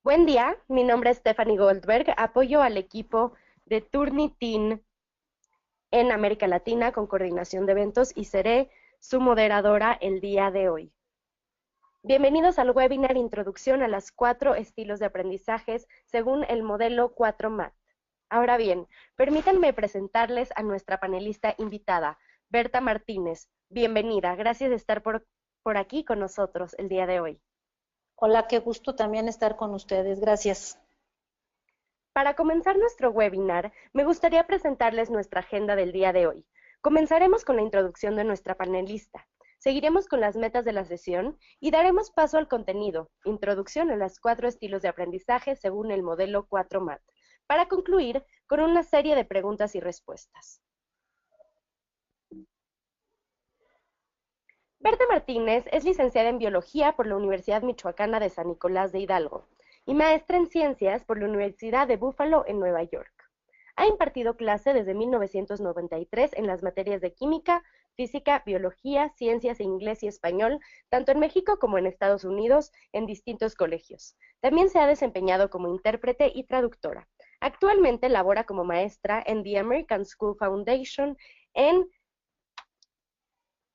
Buen día, mi nombre es Stephanie Goldberg, apoyo al equipo de Turnitin en América Latina con coordinación de eventos y seré su moderadora el día de hoy. Bienvenidos al webinar Introducción a las 4 estilos de aprendizajes según el modelo 4MAT. Ahora bien, permítanme presentarles a nuestra panelista invitada, Berta Martínez. Bienvenida, gracias de estar por aquí con nosotros el día de hoy. Hola, qué gusto también estar con ustedes. Gracias. Para comenzar nuestro webinar, me gustaría presentarles nuestra agenda del día de hoy. Comenzaremos con la introducción de nuestra panelista. Seguiremos con las metas de la sesión y daremos paso al contenido, introducción a los 4 estilos de aprendizaje según el modelo 4MAT, para concluir con una serie de preguntas y respuestas. Berta Martínez es licenciada en Biología por la Universidad Michoacana de San Nicolás de Hidalgo y maestra en Ciencias por la Universidad de Buffalo en Nueva York. Ha impartido clase desde 1993 en las materias de Química, Física, Biología, Ciencias e Inglés y Español, tanto en México como en Estados Unidos, en distintos colegios. También se ha desempeñado como intérprete y traductora. Actualmente labora como maestra en The American School Foundation en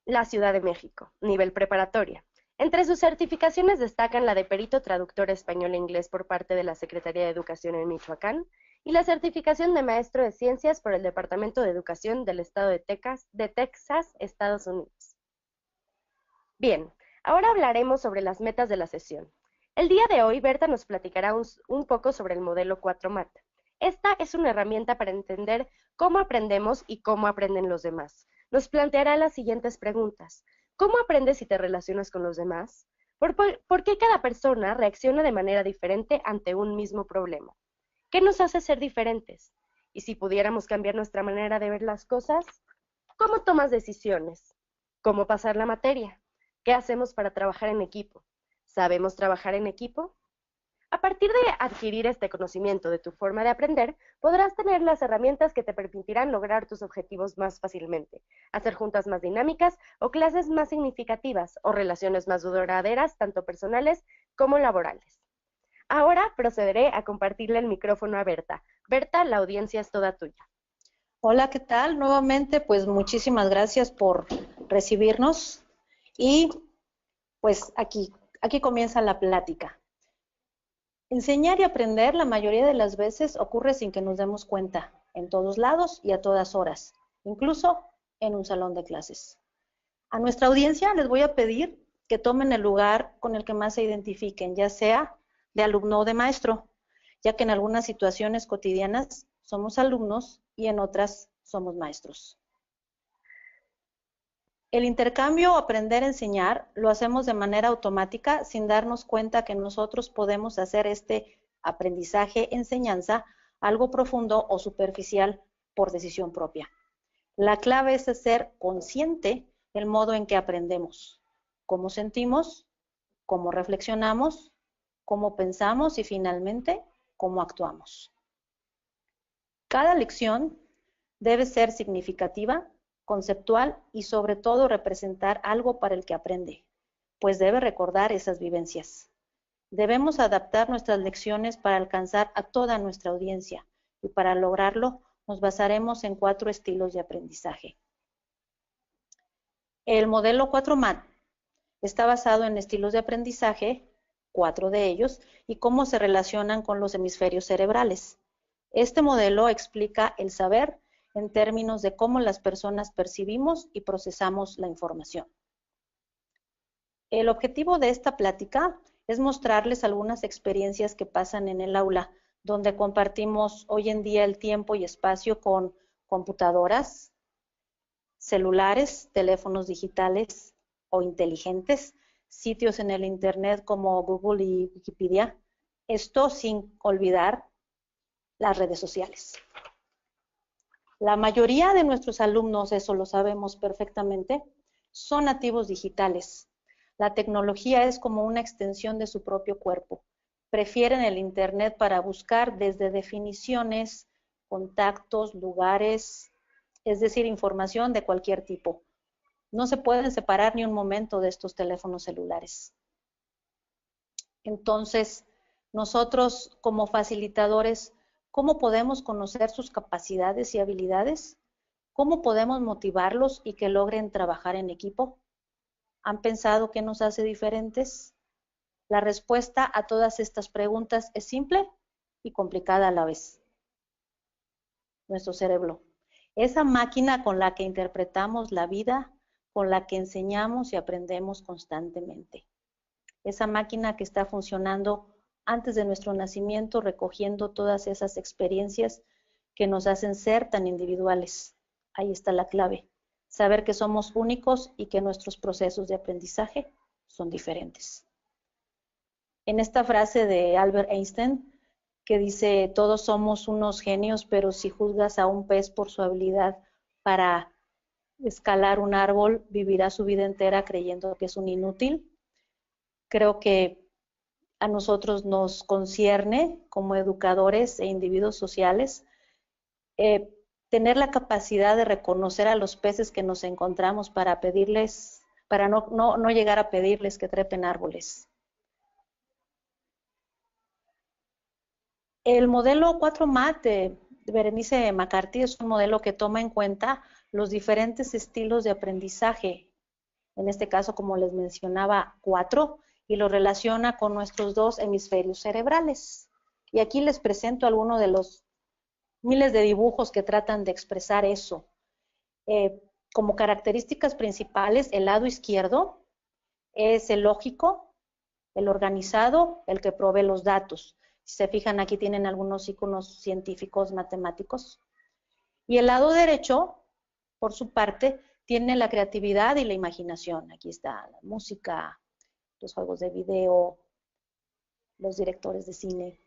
la Ciudad de México, nivel preparatoria. Entre sus certificaciones destacan la de perito traductor español-inglés por parte de la Secretaría de Educación en Michoacán y la certificación de maestro de ciencias por el Departamento de Educación del Estado de Texas, Estados Unidos. Bien, ahora hablaremos sobre las metas de la sesión. El día de hoy, Berta nos platicará un poco sobre el modelo 4MAT. Esta es una herramienta para entender cómo aprendemos y cómo aprenden los demás. Nos planteará las siguientes preguntas. ¿Cómo aprendes si te relacionas con los demás? ¿Por qué cada persona reacciona de manera diferente ante un mismo problema? ¿Qué nos hace ser diferentes? Y si pudiéramos cambiar nuestra manera de ver las cosas, ¿cómo tomas decisiones? ¿Cómo pasar la materia? ¿Qué hacemos para trabajar en equipo? ¿Sabemos trabajar en equipo? A partir de adquirir este conocimiento de tu forma de aprender, podrás tener las herramientas que te permitirán lograr tus objetivos más fácilmente, hacer juntas más dinámicas o clases más significativas o relaciones más duraderas, tanto personales como laborales. Ahora procederé a compartirle el micrófono a Berta. Berta, la audiencia es toda tuya. Hola, ¿qué tal? Nuevamente, pues muchísimas gracias por recibirnos y pues aquí comienza la plática. Enseñar y aprender la mayoría de las veces ocurre sin que nos demos cuenta, en todos lados y a todas horas, incluso en un salón de clases. A nuestra audiencia les voy a pedir que tomen el lugar con el que más se identifiquen, ya sea de alumno o de maestro, ya que en algunas situaciones cotidianas somos alumnos y en otras somos maestros. El intercambio o aprender a enseñar lo hacemos de manera automática sin darnos cuenta que nosotros podemos hacer este aprendizaje-enseñanza algo profundo o superficial por decisión propia. La clave es ser consciente del modo en que aprendemos, cómo sentimos, cómo reflexionamos, cómo pensamos y finalmente cómo actuamos. Cada lección debe ser significativa, conceptual y sobre todo representar algo para el que aprende, pues debe recordar esas vivencias. Debemos adaptar nuestras lecciones para alcanzar a toda nuestra audiencia y para lograrlo nos basaremos en 4 estilos de aprendizaje. El modelo 4MAT está basado en estilos de aprendizaje, 4 de ellos, y cómo se relacionan con los hemisferios cerebrales. Este modelo explica el saber en términos de cómo las personas percibimos y procesamos la información. El objetivo de esta plática es mostrarles algunas experiencias que pasan en el aula, donde compartimos hoy en día el tiempo y espacio con computadoras, celulares, teléfonos digitales o inteligentes, sitios en el internet como Google y Wikipedia, esto sin olvidar las redes sociales. La mayoría de nuestros alumnos, eso lo sabemos perfectamente, son nativos digitales. La tecnología es como una extensión de su propio cuerpo. Prefieren el internet para buscar desde definiciones, contactos, lugares, es decir, información de cualquier tipo. No se pueden separar ni un momento de estos teléfonos celulares. Entonces, Nosotros, como facilitadores, ¿cómo podemos conocer sus capacidades y habilidades? ¿Cómo podemos motivarlos y que logren trabajar en equipo? ¿Han pensado qué nos hace diferentes? La respuesta a todas estas preguntas es simple y complicada a la vez. Nuestro cerebro. Esa máquina con la que interpretamos la vida, con la que enseñamos y aprendemos constantemente. Esa máquina que está funcionando antes de nuestro nacimiento, recogiendo todas esas experiencias que nos hacen ser tan individuales. Ahí está la clave. Saber que somos únicos y que nuestros procesos de aprendizaje son diferentes. En esta frase de Albert Einstein, que dice, todos somos unos genios, pero si juzgas a un pez por su habilidad para escalar un árbol, vivirá su vida entera creyendo que es un inútil. Creo que a nosotros nos concierne como educadores e individuos sociales tener la capacidad de reconocer a los peces que nos encontramos para pedirles, para no llegar a pedirles que trepen árboles. El modelo 4MAT de Berenice McCarthy es un modelo que toma en cuenta los diferentes estilos de aprendizaje, en este caso, como les mencionaba, 4, y lo relaciona con nuestros 2 hemisferios cerebrales. Y aquí les presento algunos de los miles de dibujos que tratan de expresar eso. Como características principales, el lado izquierdo es el lógico, el organizado, el que provee los datos. Si se fijan, aquí tienen algunos iconos científicos, matemáticos. Y el lado derecho, por su parte, tiene la creatividad y la imaginación. Aquí está la música, los juegos de video, los directores de cine.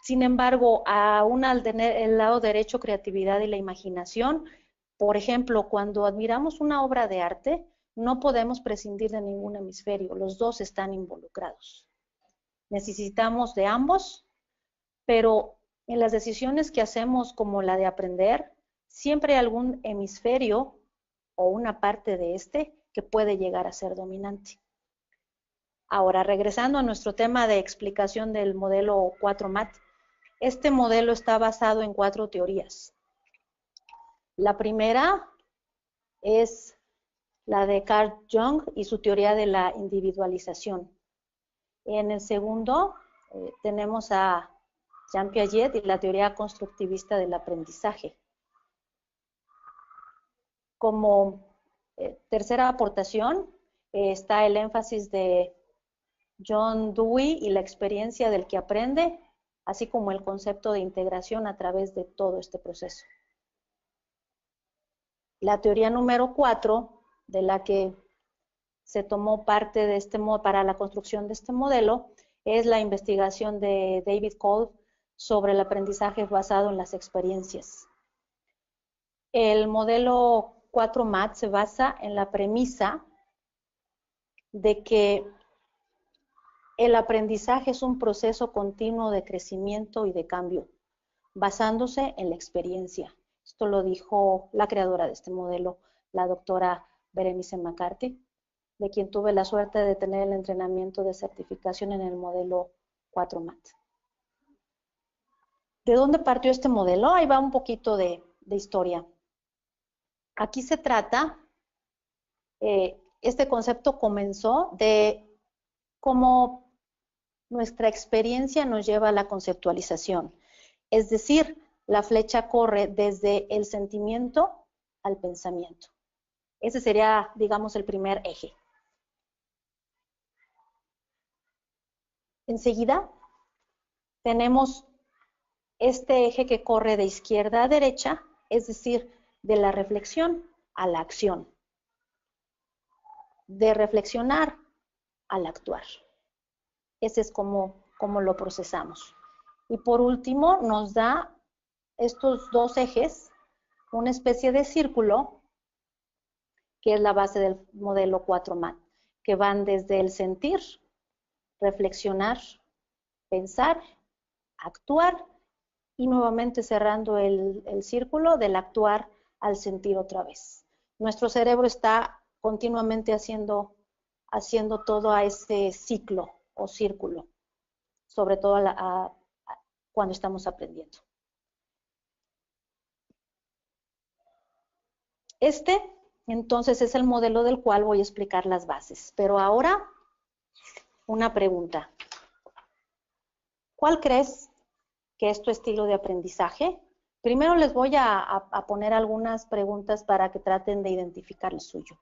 Sin embargo, aún al tener el lado derecho, creatividad y la imaginación, por ejemplo, cuando admiramos una obra de arte, no podemos prescindir de ningún hemisferio, los dos están involucrados. Necesitamos de ambos, pero en las decisiones que hacemos como la de aprender, siempre hay algún hemisferio o una parte de este que puede llegar a ser dominante. Ahora, regresando a nuestro tema de explicación del modelo 4MAT, este modelo está basado en 4 teorías. La primera es la de Carl Jung y su teoría de la individualización. En el segundo tenemos a Jean Piaget y la teoría constructivista del aprendizaje. Como tercera aportación está el énfasis de John Dewey y la experiencia del que aprende, así como el concepto de integración a través de todo este proceso. La teoría número 4, de la que se tomó parte de para la construcción de este modelo, es la investigación de David Kolb sobre el aprendizaje basado en las experiencias. El modelo 4MAT se basa en la premisa de que el aprendizaje es un proceso continuo de crecimiento y de cambio, basándose en la experiencia. Esto lo dijo la creadora de este modelo, la doctora Berenice McCarthy, de quien tuve la suerte de tener el entrenamiento de certificación en el modelo 4MAT. ¿De dónde partió este modelo? Ahí va un poquito de historia. Aquí se trata, este concepto comenzó de cómo nuestra experiencia nos lleva a la conceptualización. Es decir, la flecha corre desde el sentimiento al pensamiento. Ese sería, digamos, el primer eje. Enseguida tenemos este eje que corre de izquierda a derecha, es decir, de la reflexión a la acción, de reflexionar al actuar. Ese es como lo procesamos. Y por último, nos da estos 2 ejes, una especie de círculo, que es la base del modelo 4MAT, que van desde el sentir, reflexionar, pensar, actuar, y nuevamente cerrando el círculo del actuar al sentir otra vez. Nuestro cerebro está continuamente haciendo todo a ese ciclo o círculo. sobre todo cuando estamos aprendiendo. Este, entonces, es el modelo del cual voy a explicar las bases. Pero ahora, una pregunta. ¿Cuál crees que es tu estilo de aprendizaje? Primero les voy a poner algunas preguntas para que traten de identificar el suyo.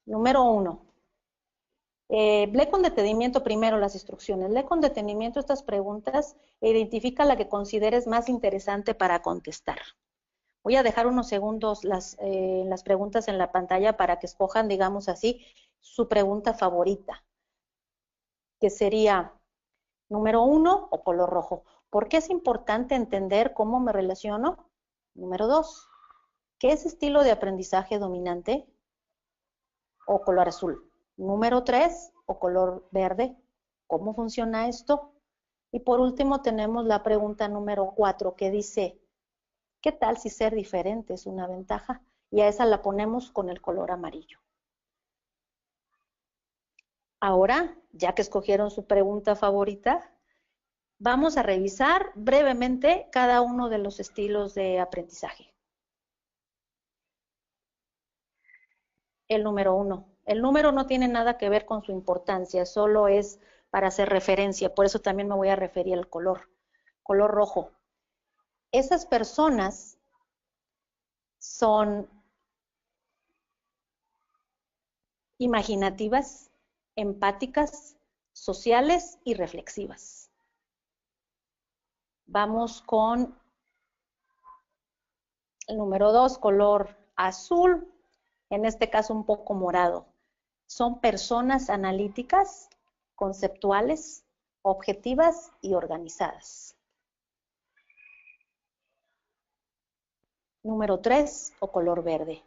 Número 1. Lee con detenimiento primero las instrucciones. Lee con detenimiento estas preguntas e identifica la que consideres más interesante para contestar. Voy a dejar unos segundos las preguntas en la pantalla para que escojan, digamos así, su pregunta favorita, que sería, número 1, o color rojo. ¿Por qué es importante entender cómo me relaciono? Número 2, ¿qué es estilo de aprendizaje dominante? O color azul. Número 3, o color verde. ¿Cómo funciona esto? Y por último tenemos la pregunta número 4, que dice, ¿qué tal si ser diferente es una ventaja? Y a esa la ponemos con el color amarillo. Ahora, ya que escogieron su pregunta favorita, vamos a revisar brevemente cada uno de los estilos de aprendizaje. El número 1. El número no tiene nada que ver con su importancia, solo es para hacer referencia, por eso también me voy a referir al color. Color rojo. Esas personas son imaginativas, empáticas, sociales y reflexivas. Vamos con el número 2, color azul, en este caso un poco morado. Son personas analíticas, conceptuales, objetivas y organizadas. Número 3, o color verde.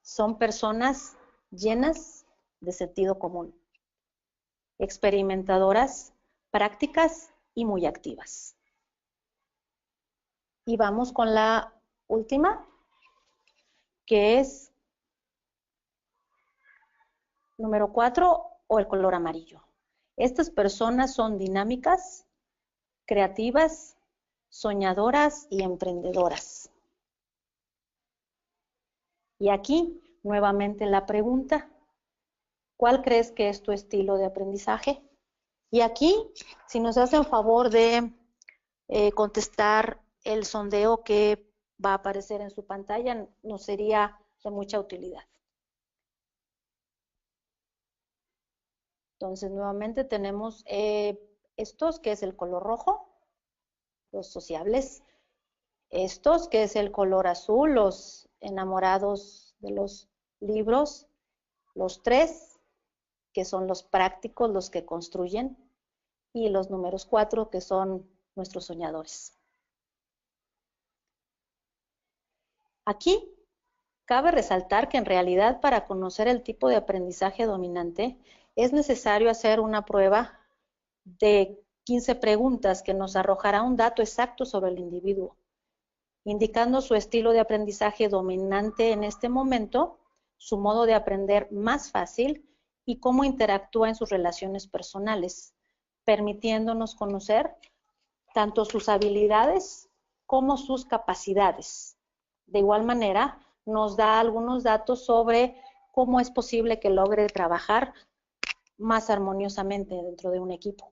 Son personas llenas de sentido común, experimentadoras, prácticas y muy activas. Y vamos con la última, que es número 4, o el color amarillo. Estas personas son dinámicas, creativas, soñadoras y emprendedoras. Y aquí, nuevamente la pregunta, ¿cuál crees que es tu estilo de aprendizaje? Y aquí, si nos hacen favor de contestar el sondeo que va a aparecer en su pantalla, nos sería de mucha utilidad. Entonces, nuevamente tenemos estos, que es el color rojo, los sociables. Estos, que es el color azul, los enamorados de los libros. Los 3, que son los prácticos, los que construyen. Y los números 4, que son nuestros soñadores. Aquí cabe resaltar que en realidad para conocer el tipo de aprendizaje dominante es necesario hacer una prueba de 15 preguntas que nos arrojará un dato exacto sobre el individuo, indicando su estilo de aprendizaje dominante en este momento, su modo de aprender más fácil y cómo interactúa en sus relaciones personales, permitiéndonos conocer tanto sus habilidades como sus capacidades. De igual manera, nos da algunos datos sobre cómo es posible que logre trabajar más armoniosamente dentro de un equipo.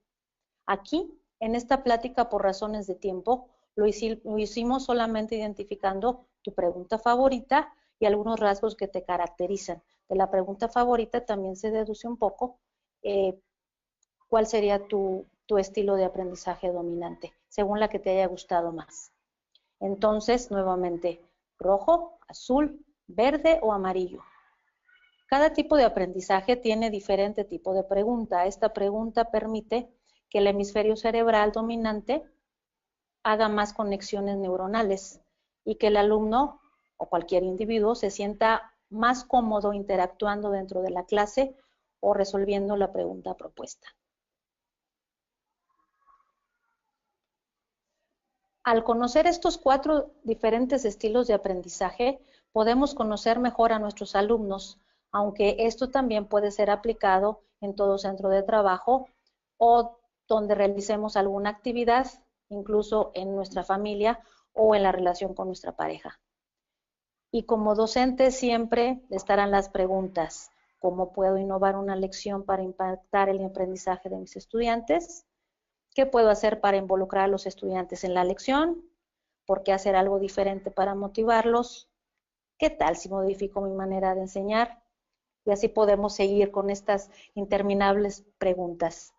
Aquí, en esta plática, por razones de tiempo, lo hicimos solamente identificando tu pregunta favorita y algunos rasgos que te caracterizan. De la pregunta favorita también se deduce un poco cuál sería tu estilo de aprendizaje dominante, según la que te haya gustado más. Entonces, nuevamente, rojo, azul, verde o amarillo. Cada tipo de aprendizaje tiene diferente tipo de pregunta. Esta pregunta permite que el hemisferio cerebral dominante haga más conexiones neuronales y que el alumno o cualquier individuo se sienta más cómodo interactuando dentro de la clase o resolviendo la pregunta propuesta. Al conocer estos 4 diferentes estilos de aprendizaje, podemos conocer mejor a nuestros alumnos, aunque esto también puede ser aplicado en todo centro de trabajo o donde realicemos alguna actividad, incluso en nuestra familia o en la relación con nuestra pareja. Y como docente siempre estarán las preguntas: ¿cómo puedo innovar una lección para impactar el aprendizaje de mis estudiantes? ¿Qué puedo hacer para involucrar a los estudiantes en la lección? ¿Por qué hacer algo diferente para motivarlos? ¿Qué tal si modifico mi manera de enseñar? Y así podemos seguir con estas interminables preguntas.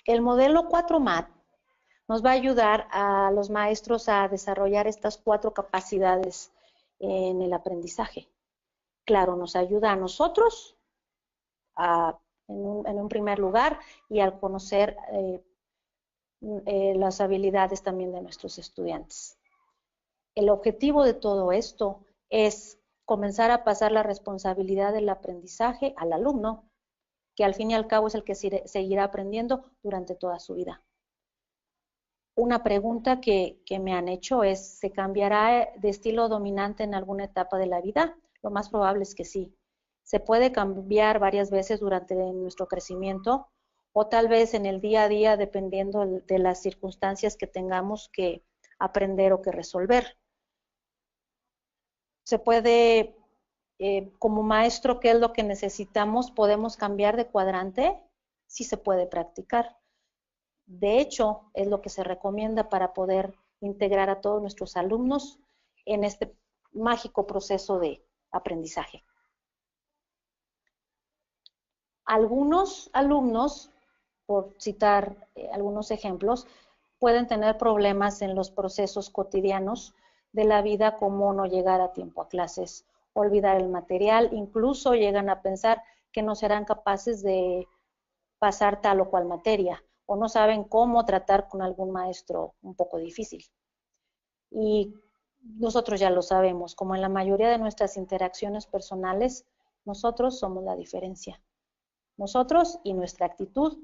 El modelo 4MAT nos va a ayudar a los maestros a desarrollar estas 4 capacidades en el aprendizaje. Claro, nos ayuda a nosotros en un primer lugar y al conocer las habilidades también de nuestros estudiantes. El objetivo de todo esto es comenzar a pasar la responsabilidad del aprendizaje al alumno, que al fin y al cabo es el que seguirá aprendiendo durante toda su vida. Una pregunta que me han hecho es: ¿se cambiará de estilo dominante en alguna etapa de la vida? Lo más probable es que sí. Se puede cambiar varias veces durante nuestro crecimiento o tal vez en el día a día, dependiendo de las circunstancias que tengamos que aprender o que resolver. Se puede, como maestro, ¿qué es lo que necesitamos? ¿Podemos cambiar de cuadrante? Sí se puede practicar. De hecho, es lo que se recomienda para poder integrar a todos nuestros alumnos en este mágico proceso de aprendizaje. Algunos alumnos, por citar algunos ejemplos, pueden tener problemas en los procesos cotidianos de la vida, como no llegar a tiempo a clases, olvidar el material, incluso llegan a pensar que no serán capaces de pasar tal o cual materia, o no saben cómo tratar con algún maestro un poco difícil. Y nosotros ya lo sabemos, como en la mayoría de nuestras interacciones personales, nosotros somos la diferencia. Nosotros y nuestra actitud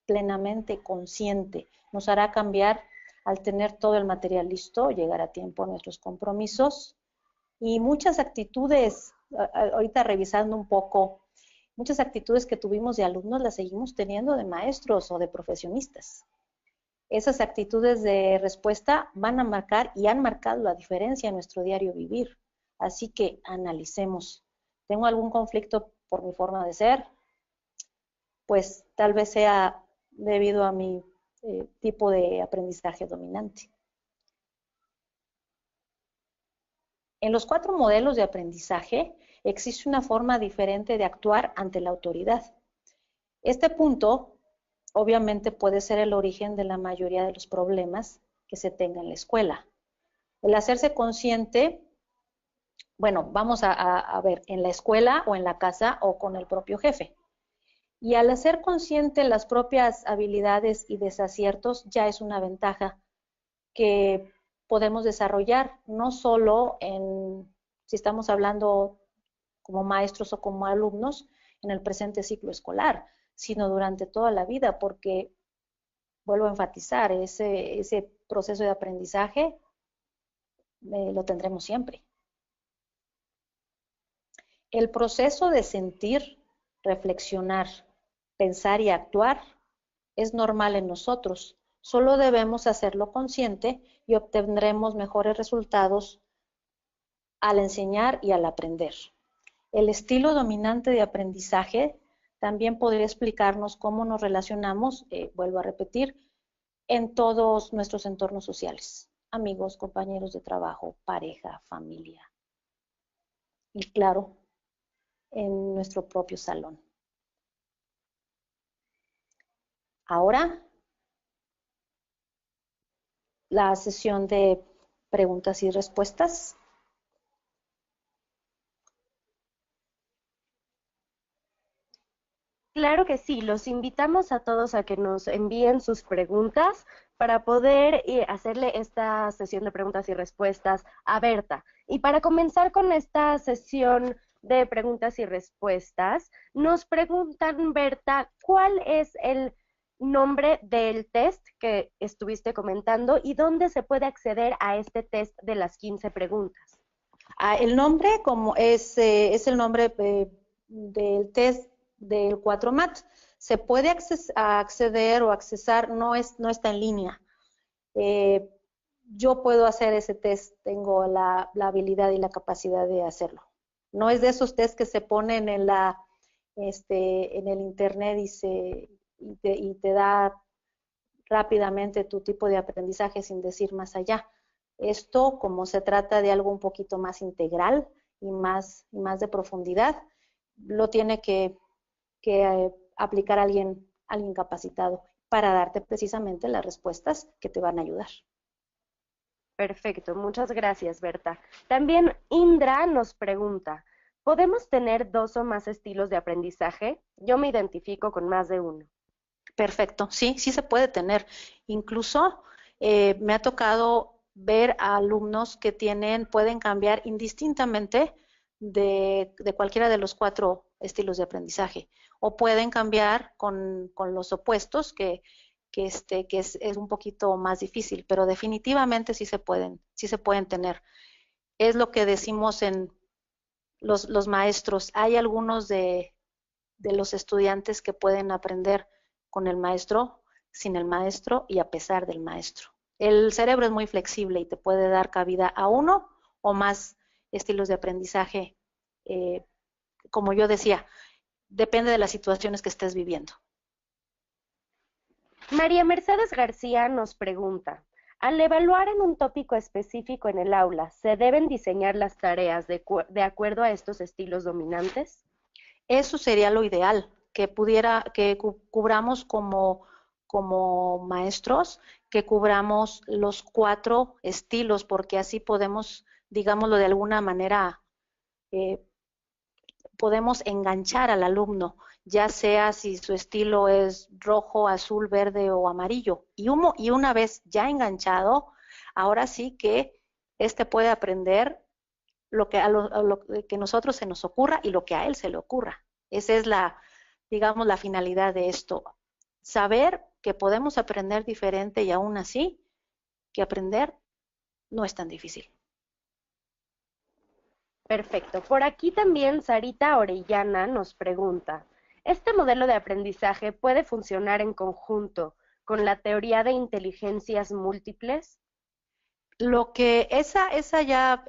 plenamente consciente nos hará cambiar al tener todo el material listo, llegar a tiempo a nuestros compromisos y muchas actitudes, ahorita revisando un poco, muchas actitudes que tuvimos de alumnos las seguimos teniendo de maestros o de profesionistas. Esas actitudes de respuesta van a marcar y han marcado la diferencia en nuestro diario vivir. Así que analicemos. ¿Tengo algún conflicto por mi forma de ser? Pues tal vez sea debido a mi tipo de aprendizaje dominante. En los 4 modelos de aprendizaje existe una forma diferente de actuar ante la autoridad. Este punto obviamente puede ser el origen de la mayoría de los problemas que se tengan en la escuela. El hacerse consciente, bueno, vamos a ver, en la escuela o en la casa o con el propio jefe. Y al hacer consciente las propias habilidades y desaciertos ya es una ventaja que podemos desarrollar, no solo si estamos hablando como maestros o como alumnos en el presente ciclo escolar, sino durante toda la vida, porque, vuelvo a enfatizar, ese proceso de aprendizaje lo tendremos siempre. El proceso de sentir, reflexionar, pensar y actuar es normal en nosotros, solo debemos hacerlo consciente y obtendremos mejores resultados al enseñar y al aprender. El estilo dominante de aprendizaje también podría explicarnos cómo nos relacionamos, vuelvo a repetir, en todos nuestros entornos sociales, amigos, compañeros de trabajo, pareja, familia y claro, en nuestro propio salón. Ahora, la sesión de preguntas y respuestas. Claro que sí, los invitamos a todos a que nos envíen sus preguntas para poder hacerle esta sesión de preguntas y respuestas a Berta. Y para comenzar con esta sesión de preguntas y respuestas, nos preguntan, Berta, ¿cuál es el nombre del test que estuviste comentando y dónde se puede acceder a este test de las 15 preguntas? El nombre como es el nombre del test del 4MAT. Se puede acceder o accesar, no está en línea. Yo puedo hacer ese test, tengo la habilidad y la capacidad de hacerlo. No es de esos test que se ponen en el internet y te da rápidamente tu tipo de aprendizaje sin decir más allá. Esto, como se trata de algo un poquito más integral y más de profundidad, lo tiene que aplicar alguien capacitado para darte precisamente las respuestas que te van a ayudar. Perfecto, muchas gracias, Berta. También Indra nos pregunta, ¿podemos tener 2 o más estilos de aprendizaje? Yo me identifico con más de uno. Perfecto, sí se puede tener. Incluso me ha tocado ver a alumnos que pueden cambiar indistintamente de cualquiera de los 4 estilos de aprendizaje, o pueden cambiar con los opuestos, que es un poquito más difícil, pero definitivamente sí se pueden tener. Es lo que decimos en los maestros. Hay algunos de los estudiantes que pueden aprender con el maestro, sin el maestro y a pesar del maestro. El cerebro es muy flexible y te puede dar cabida a uno o más estilos de aprendizaje. Como yo decía, depende de las situaciones que estés viviendo. María Mercedes García nos pregunta, al evaluar en un tópico específico en el aula, ¿se deben diseñar las tareas de acuerdo a estos estilos dominantes? Eso sería lo ideal, que cubramos como maestros, que cubramos los 4 estilos, porque así podemos, digámoslo de alguna manera, podemos enganchar al alumno, ya sea si su estilo es rojo, azul, verde o amarillo. Y una vez ya enganchado, ahora sí que puede aprender lo que a lo que nosotros se nos ocurra y lo que a él se le ocurra. Esa es digamos, la finalidad de esto. Saber que podemos aprender diferente y aún así que aprender no es tan difícil. Perfecto. Por aquí también Sarita Orellana nos pregunta, ¿este modelo de aprendizaje puede funcionar en conjunto con la teoría de inteligencias múltiples? Esa ya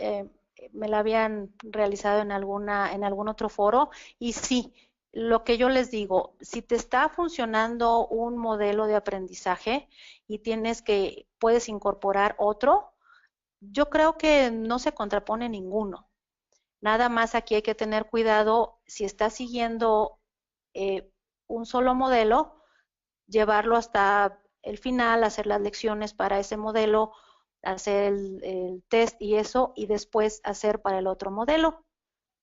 me la habían realizado en algún otro foro, y sí, lo que yo les digo, si te está funcionando un modelo de aprendizaje y puedes incorporar otro, yo creo que no se contrapone ninguno. Nada más aquí hay que tener cuidado, si estás siguiendo un solo modelo, llevarlo hasta el final, hacer las lecciones para ese modelo, hacer el test y eso, y después hacer para el otro modelo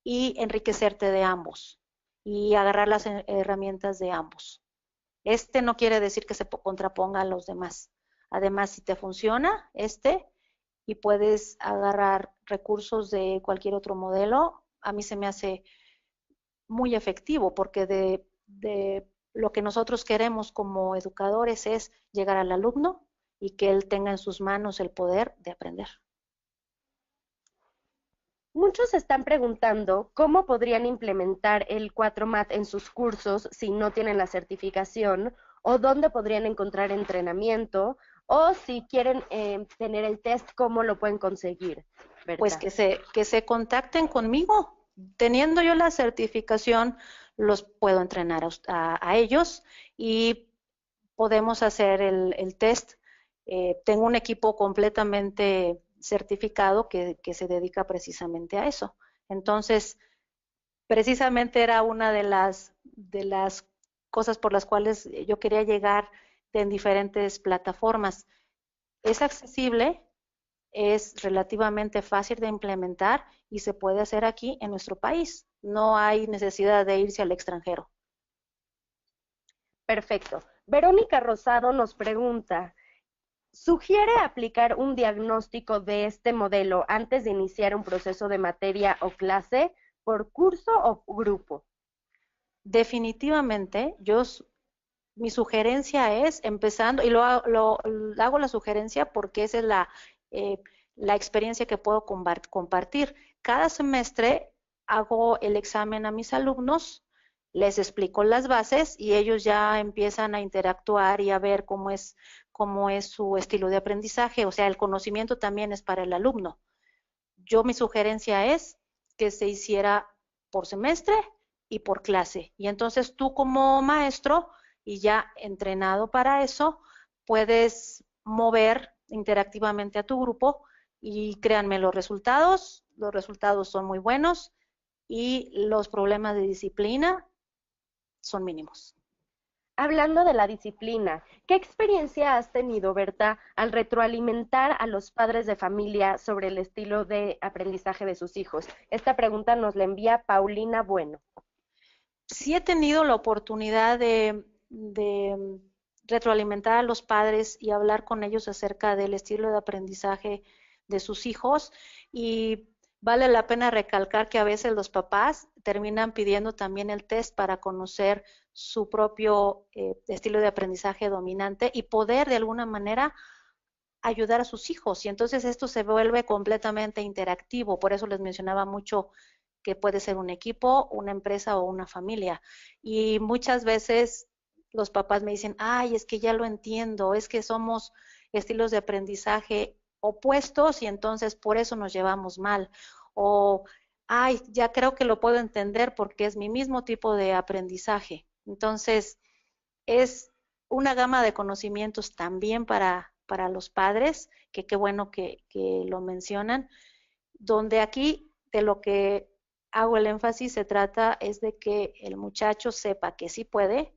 y enriquecerte de ambos y agarrar las herramientas de ambos. No quiere decir que se contraponga a los demás. Además, si te funciona y puedes agarrar recursos de cualquier otro modelo, a mí se me hace muy efectivo, porque de lo que nosotros queremos como educadores es llegar al alumno y que él tenga en sus manos el poder de aprender. Muchos están preguntando cómo podrían implementar el 4MAT en sus cursos si no tienen la certificación, o dónde podrían encontrar entrenamiento, o si quieren tener el test, ¿cómo lo pueden conseguir? ¿Verdad? Pues que se contacten conmigo. Teniendo yo la certificación, los puedo entrenar a ellos y podemos hacer el test. Tengo un equipo completamente certificado que se dedica precisamente a eso. Entonces, precisamente era una de las cosas por las cuales yo quería llegar en diferentes plataformas. Es accesible, es relativamente fácil de implementar y se puede hacer aquí en nuestro país. No hay necesidad de irse al extranjero. Perfecto. Verónica Rosado nos pregunta, ¿sugiere aplicar un diagnóstico de este modelo antes de iniciar un proceso de materia o clase, por curso o grupo? Definitivamente, mi sugerencia es empezando, y hago la sugerencia porque esa es la experiencia que puedo compartir. cada semestre hago el examen a mis alumnos, les explico las bases y ellos ya empiezan a interactuar y a ver cómo es su estilo de aprendizaje, o sea, el conocimiento también es para el alumno. Mi sugerencia es que se hiciera por semestre y por clase. Y entonces tú como maestro y ya entrenado para eso, puedes mover interactivamente a tu grupo y créanme, los resultados son muy buenos y los problemas de disciplina son mínimos. Hablando de la disciplina, ¿qué experiencia has tenido, Berta, al retroalimentar a los padres de familia sobre el estilo de aprendizaje de sus hijos? Esta pregunta nos la envía Paulina Bueno. Sí he tenido la oportunidad de retroalimentar a los padres y hablar con ellos acerca del estilo de aprendizaje de sus hijos y vale la pena recalcar que a veces los papás terminan pidiendo también el test para conocer su propio estilo de aprendizaje dominante y poder de alguna manera ayudar a sus hijos. Y entonces esto se vuelve completamente interactivo. Por eso les mencionaba mucho que puede ser un equipo, una empresa o una familia. Y muchas veces los papás me dicen, ay, es que ya lo entiendo, es que somos estilos de aprendizaje opuestos y entonces por eso nos llevamos mal. O, ay, ya creo que lo puedo entender porque es mi mismo tipo de aprendizaje. Entonces, es una gama de conocimientos también para los padres, que qué bueno que lo mencionan, donde aquí de lo que hago el énfasis se trata es de que el muchacho sepa que sí puede,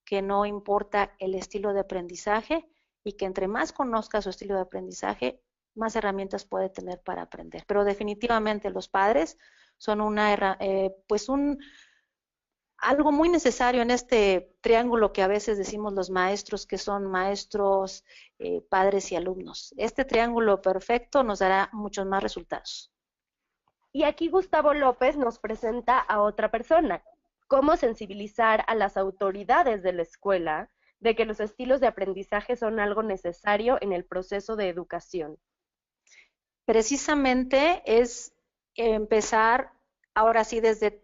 que no importa el estilo de aprendizaje y que entre más conozca su estilo de aprendizaje, más herramientas puede tener para aprender. Pero definitivamente los padres son algo muy necesario en este triángulo que a veces decimos los maestros, que son maestros, padres y alumnos. Este triángulo perfecto nos dará muchos más resultados. Y aquí Gustavo López nos presenta a otra persona. ¿Cómo sensibilizar a las autoridades de la escuela de que los estilos de aprendizaje son algo necesario en el proceso de educación? Precisamente es empezar, ahora sí, desde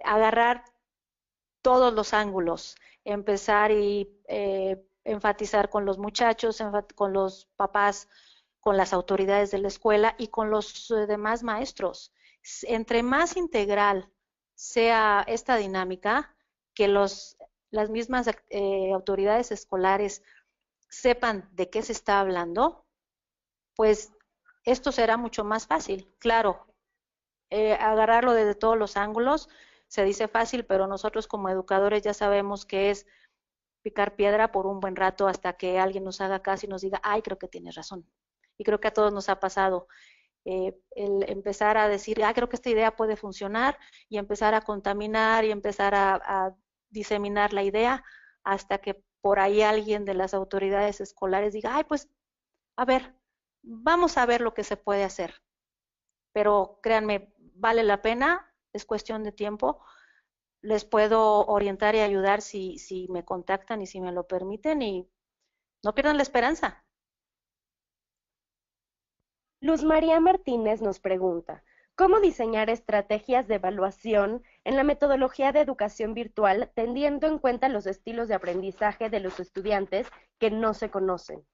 agarrar todos los ángulos, empezar y enfatizar con los muchachos, con los papás, con las autoridades de la escuela y con los demás maestros. Entre más integral sea esta dinámica, que las mismas autoridades escolares sepan de qué se está hablando, pues esto será mucho más fácil. Claro, agarrarlo desde todos los ángulos se dice fácil, pero nosotros como educadores ya sabemos que es picar piedra por un buen rato hasta que alguien nos haga caso y nos diga, ay, creo que tienes razón. Y creo que a todos nos ha pasado el empezar a decir, ah, creo que esta idea puede funcionar y empezar a contaminar y empezar a diseminar la idea hasta que por ahí alguien de las autoridades escolares diga, ay, pues, a ver, vamos a ver lo que se puede hacer. Pero créanme, vale la pena, es cuestión de tiempo. Les puedo orientar y ayudar si me contactan y si me lo permiten y no pierdan la esperanza. Luz María Martínez nos pregunta, ¿cómo diseñar estrategias de evaluación en la metodología de educación virtual teniendo en cuenta los estilos de aprendizaje de los estudiantes que no se conocen?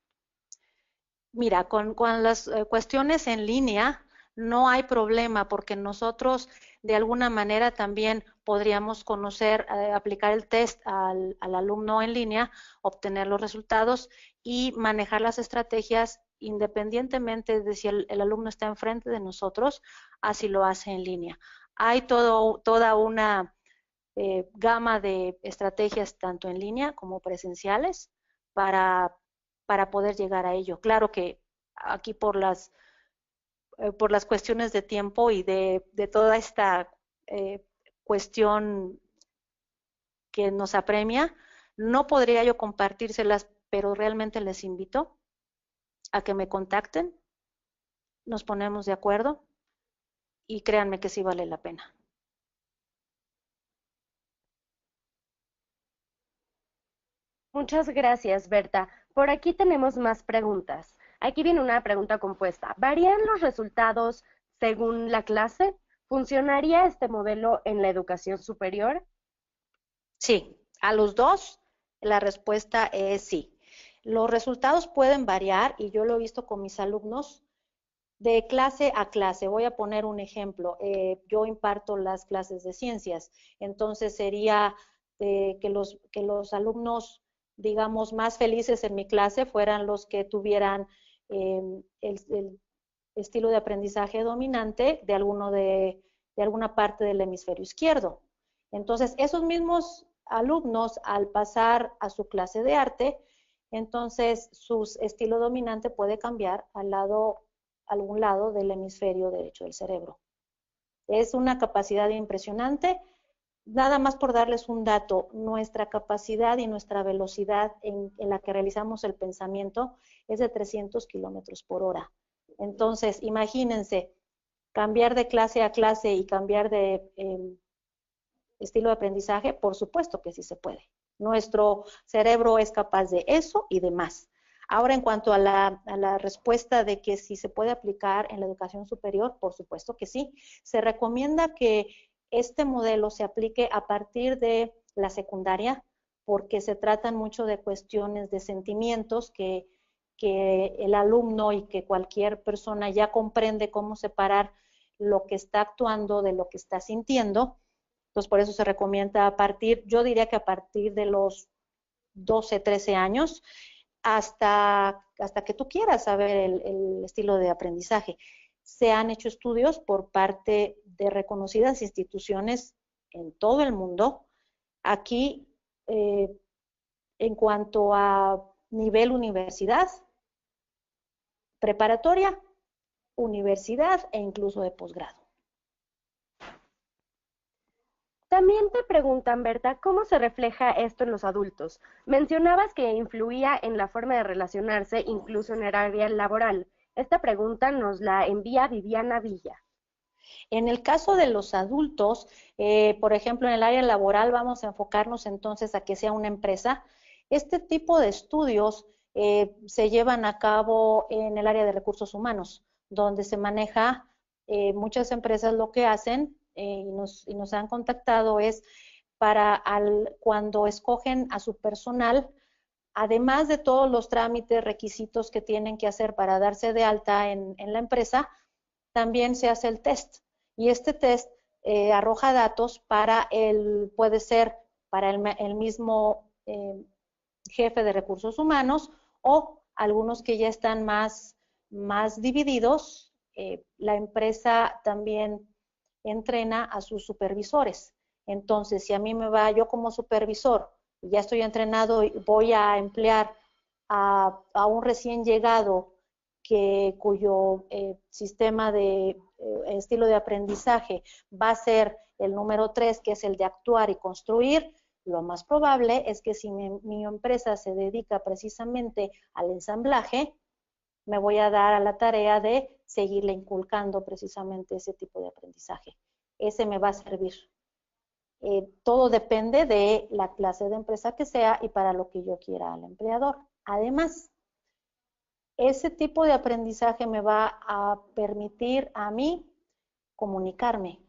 Mira, con las cuestiones en línea no hay problema porque nosotros de alguna manera también podríamos conocer, aplicar el test al alumno en línea, obtener los resultados y manejar las estrategias independientemente de si el alumno está enfrente de nosotros, así lo hace en línea. Hay toda una gama de estrategias tanto en línea como presenciales para poder llegar a ello. Claro que aquí por las cuestiones de tiempo y de toda esta cuestión que nos apremia, no podría yo compartírselas, pero realmente les invito a que me contacten, nos ponemos de acuerdo y créanme que sí vale la pena. Muchas gracias, Berta. Por aquí tenemos más preguntas. Aquí viene una pregunta compuesta. ¿Varían los resultados según la clase? ¿Funcionaría este modelo en la educación superior? Sí, a los dos la respuesta es sí. Los resultados pueden variar y yo lo he visto con mis alumnos de clase a clase. Voy a poner un ejemplo. Yo imparto las clases de ciencias, entonces sería que los alumnos, digamos, más felices en mi clase fueran los que tuvieran el estilo de aprendizaje dominante de alguna parte del hemisferio izquierdo. Entonces, esos mismos alumnos, al pasar a su clase de arte, entonces su estilo dominante puede cambiar algún lado del hemisferio derecho del cerebro. Es una capacidad impresionante. Nada más por darles un dato, nuestra capacidad y nuestra velocidad en la que realizamos el pensamiento es de 300 kilómetros por hora. Entonces, imagínense, cambiar de clase a clase y cambiar de estilo de aprendizaje, por supuesto que sí se puede. Nuestro cerebro es capaz de eso y de más. Ahora, en cuanto a la respuesta de que si se puede aplicar en la educación superior, por supuesto que sí. Se recomienda que este modelo se aplique a partir de la secundaria, porque se tratan mucho de cuestiones de sentimientos que el alumno y que cualquier persona ya comprende cómo separar lo que está actuando de lo que está sintiendo. Entonces, por eso se recomienda yo diría que a partir de los 12, 13 años, hasta que tú quieras saber el estilo de aprendizaje. Se han hecho estudios por parte de reconocidas instituciones en todo el mundo. Aquí, en cuanto a nivel universidad, preparatoria, universidad e incluso de posgrado. También te preguntan, Berta, ¿cómo se refleja esto en los adultos? Mencionabas que influía en la forma de relacionarse, incluso en el área laboral. Esta pregunta nos la envía Viviana Villa. En el caso de los adultos, por ejemplo, en el área laboral vamos a enfocarnos entonces a que sea una empresa. Este tipo de estudios se llevan a cabo en el área de recursos humanos, donde se maneja, muchas empresas lo que hacen y nos han contactado es cuando escogen a su personal, además de todos los trámites, requisitos que tienen que hacer para darse de alta en la empresa, también se hace el test. Y este test arroja datos puede ser para el mismo jefe de recursos humanos o algunos que ya están más divididos. La empresa también entrena a sus supervisores. Entonces, si a mí me va yo como supervisor, ya estoy entrenado y voy a emplear a un recién llegado cuyo sistema de estilo de aprendizaje va a ser el número 3, que es el de actuar y construir, lo más probable es que si mi empresa se dedica precisamente al ensamblaje, me voy a dar a la tarea de seguirle inculcando precisamente ese tipo de aprendizaje. Ese me va a servir. Todo depende de la clase de empresa que sea y para lo que yo quiera al empleador. Además, ese tipo de aprendizaje me va a permitir a mí comunicarme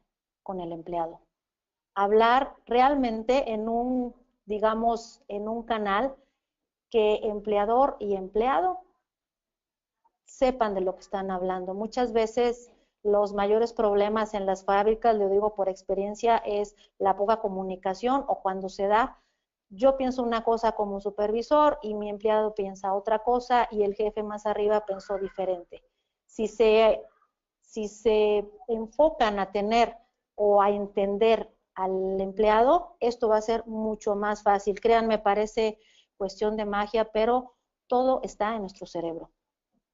con el empleado, hablar realmente digamos, en un canal que empleador y empleado sepan de lo que están hablando. Muchas veces los mayores problemas en las fábricas, lo digo por experiencia, es la poca comunicación o cuando se da, yo pienso una cosa como supervisor y mi empleado piensa otra cosa y el jefe más arriba pensó diferente. Si se enfocan a tener o a entender al empleado, esto va a ser mucho más fácil. Créanme, parece cuestión de magia, pero todo está en nuestro cerebro.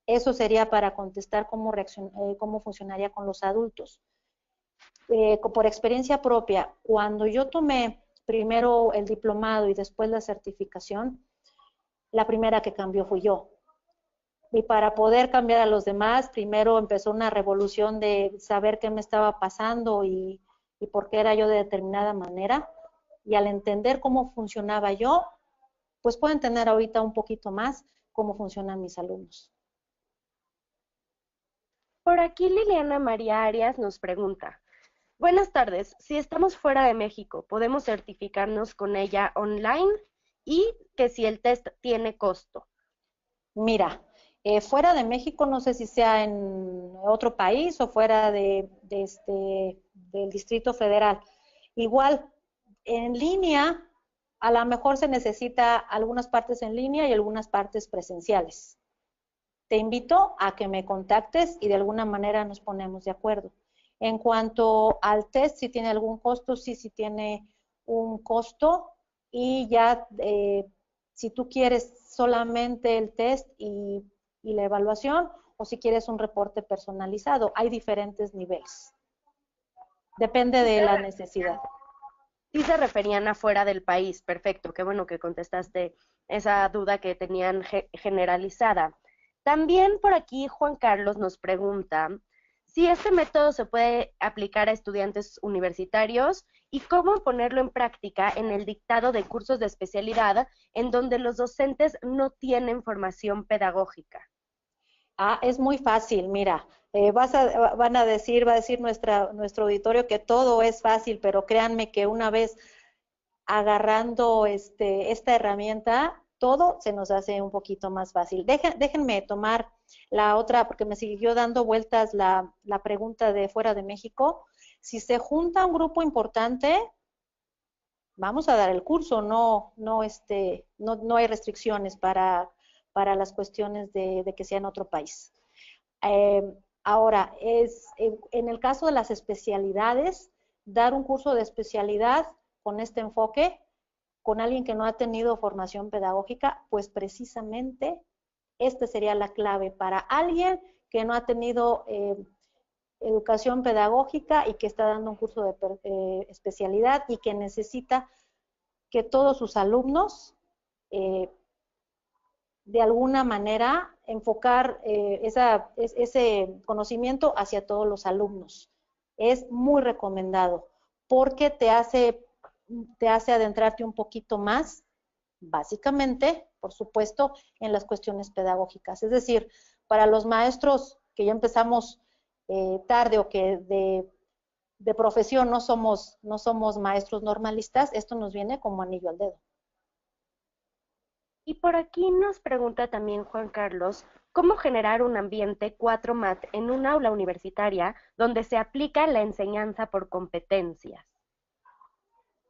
Eso sería para contestar cómo funcionaría con los adultos. Por experiencia propia, cuando yo tomé primero el diplomado y después la certificación, la primera que cambió fui yo. Y para poder cambiar a los demás, primero empezó una revolución de saber qué me estaba pasando y por qué era yo de determinada manera. Y al entender cómo funcionaba yo, pues puedo entender ahorita un poquito más cómo funcionan mis alumnos. Por aquí Liliana María Arias nos pregunta, buenas tardes, si estamos fuera de México, ¿podemos certificarnos con ella online? Y que si el test tiene costo. Mira, fuera de México, no sé si sea en otro país o fuera del Distrito Federal. Igual, en línea, a lo mejor se necesita algunas partes en línea y algunas partes presenciales. Te invito a que me contactes y de alguna manera nos ponemos de acuerdo. En cuanto al test, si tiene algún costo, sí tiene un costo y ya si tú quieres solamente el test y la evaluación o si quieres un reporte personalizado, hay diferentes niveles. Depende de la necesidad. Sí se referían a fuera del país, perfecto, qué bueno que contestaste esa duda que tenían generalizada. También por aquí Juan Carlos nos pregunta si este método se puede aplicar a estudiantes universitarios y cómo ponerlo en práctica en el dictado de cursos de especialidad en donde los docentes no tienen formación pedagógica. Ah, es muy fácil, mira, va a decir nuestro auditorio que todo es fácil, pero créanme que una vez agarrando esta herramienta, todo se nos hace un poquito más fácil. Déjenme tomar la otra, porque me siguió dando vueltas la pregunta de fuera de México. Si se junta un grupo importante, vamos a dar el curso, no hay restricciones para las cuestiones de que sea en otro país. Ahora, en el caso de las especialidades, dar un curso de especialidad con este enfoque, con alguien que no ha tenido formación pedagógica, pues precisamente esta sería la clave para alguien que no ha tenido educación pedagógica y que está dando un curso de especialidad y que necesita que todos sus alumnos de alguna manera enfocar ese conocimiento hacia todos los alumnos. Es muy recomendado porque te hace adentrarte un poquito más, básicamente, por supuesto, en las cuestiones pedagógicas. Es decir, para los maestros que ya empezamos tarde o que de profesión no somos maestros normalistas, esto nos viene como anillo al dedo. Y por aquí nos pregunta también Juan Carlos, ¿cómo generar un ambiente 4MAT en un aula universitaria donde se aplica la enseñanza por competencias?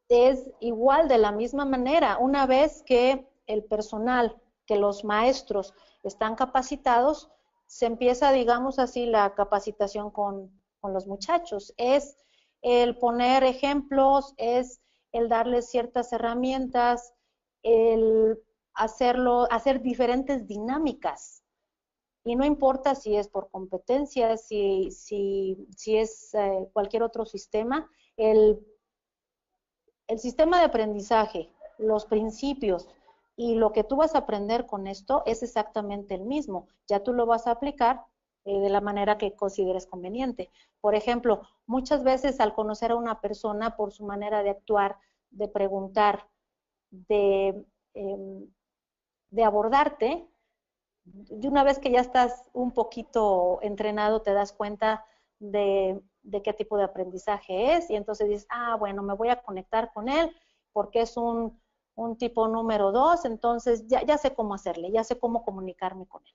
Es igual de la misma manera, una vez que el personal, que los maestros están capacitados, se empieza, digamos así, la capacitación con los muchachos. Es el poner ejemplos, es el darles ciertas herramientas, el hacer diferentes dinámicas. Y no importa si es por competencia, si es cualquier otro sistema, el sistema de aprendizaje, los principios y lo que tú vas a aprender con esto es exactamente el mismo. Ya tú lo vas a aplicar de la manera que consideres conveniente. Por ejemplo, muchas veces al conocer a una persona por su manera de actuar, de preguntar, de, eh, de abordarte, y una vez que ya estás un poquito entrenado, te das cuenta de qué tipo de aprendizaje es y entonces dices, ah, bueno, me voy a conectar con él porque es un tipo número 2, entonces ya sé cómo hacerle, ya sé cómo comunicarme con él.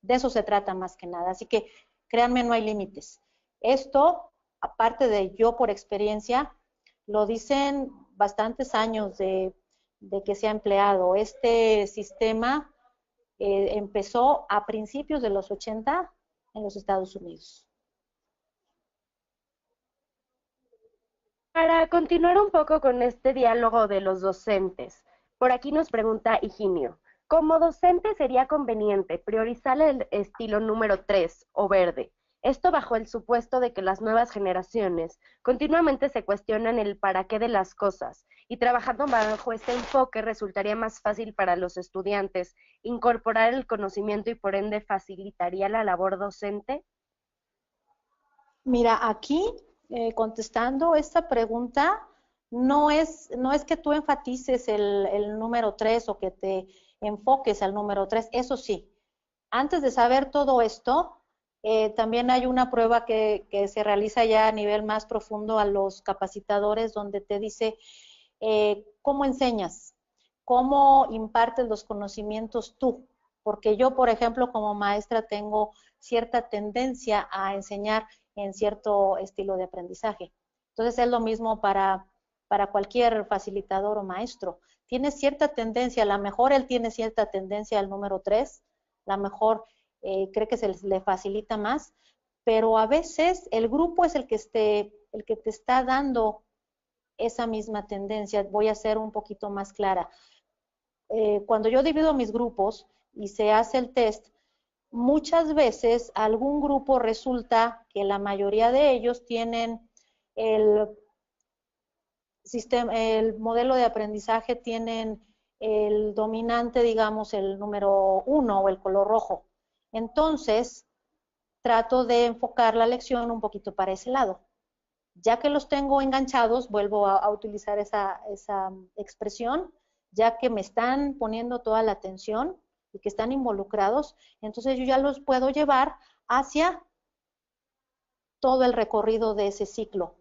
De eso se trata más que nada. Así que créanme, no hay límites. Esto, aparte de yo por experiencia, lo dicen bastantes años de que se ha empleado. Este sistema empezó a principios de los 80 en los Estados Unidos. Para continuar un poco con este diálogo de los docentes, por aquí nos pregunta Higinio, como docente sería conveniente priorizar el estilo número 3 o verde, esto bajo el supuesto de que las nuevas generaciones continuamente se cuestionan el para qué de las cosas y trabajando bajo este enfoque resultaría más fácil para los estudiantes incorporar el conocimiento y por ende facilitaría la labor docente. Mira, aquí contestando esta pregunta, no es que tú enfatices el número 3 o que te enfoques al número 3, eso sí. Antes de saber todo esto, También hay una prueba que se realiza ya a nivel más profundo a los capacitadores, donde te dice cómo enseñas, cómo impartes los conocimientos tú. Porque yo, por ejemplo, como maestra tengo cierta tendencia a enseñar en cierto estilo de aprendizaje. Entonces es lo mismo para cualquier facilitador o maestro. Tiene cierta tendencia, a lo mejor él tiene cierta tendencia al número 3, a lo mejor cree que se le facilita más, pero a veces el grupo es el que te está dando esa misma tendencia. Voy a ser un poquito más clara. Cuando yo divido mis grupos y se hace el test, muchas veces algún grupo resulta que la mayoría de ellos tienen el modelo de aprendizaje, tienen el dominante, digamos, el número 1 o el color rojo. Entonces, trato de enfocar la lección un poquito para ese lado. Ya que los tengo enganchados, vuelvo a utilizar esa expresión, ya que me están poniendo toda la atención y que están involucrados, entonces yo ya los puedo llevar hacia todo el recorrido de ese ciclo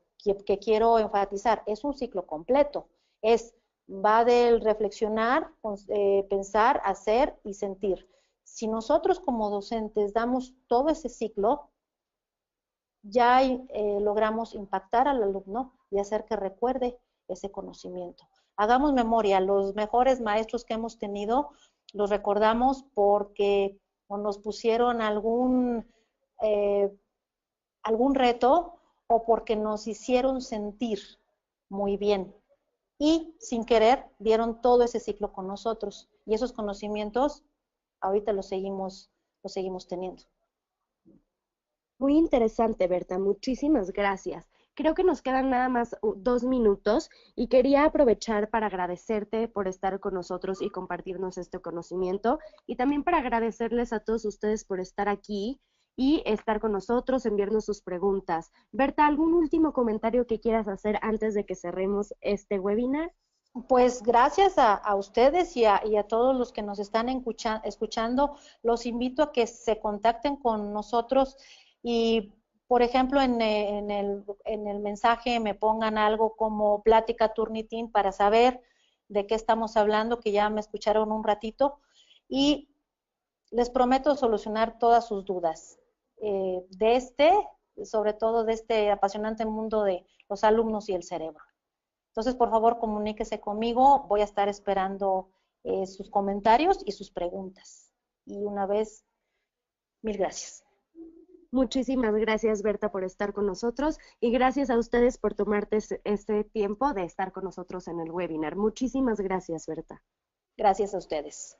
que quiero enfatizar. Es un ciclo completo, va del reflexionar, pensar, hacer y sentir. Si nosotros como docentes damos todo ese ciclo, ya logramos impactar al alumno y hacer que recuerde ese conocimiento. Hagamos memoria, los mejores maestros que hemos tenido los recordamos porque o nos pusieron algún reto o porque nos hicieron sentir muy bien y sin querer dieron todo ese ciclo con nosotros y esos conocimientos ahorita los seguimos teniendo. Muy interesante, Berta. Muchísimas gracias. Creo que nos quedan nada más 2 minutos y quería aprovechar para agradecerte por estar con nosotros y compartirnos este conocimiento y también para agradecerles a todos ustedes por estar aquí y estar con nosotros, enviarnos sus preguntas. Berta, ¿algún último comentario que quieras hacer antes de que cerremos este webinar? Pues gracias a ustedes y a todos los que nos están escuchando, los invito a que se contacten con nosotros y, por ejemplo, en el mensaje me pongan algo como plática Turnitin para saber de qué estamos hablando, que ya me escucharon un ratito, y les prometo solucionar todas sus dudas sobre todo de este apasionante mundo de los alumnos y el cerebro. Entonces, por favor, comuníquese conmigo. Voy a estar esperando sus comentarios y sus preguntas. Y una vez, mil gracias. Muchísimas gracias, Berta, por estar con nosotros y gracias a ustedes por tomarte este tiempo de estar con nosotros en el webinar. Muchísimas gracias, Berta. Gracias a ustedes.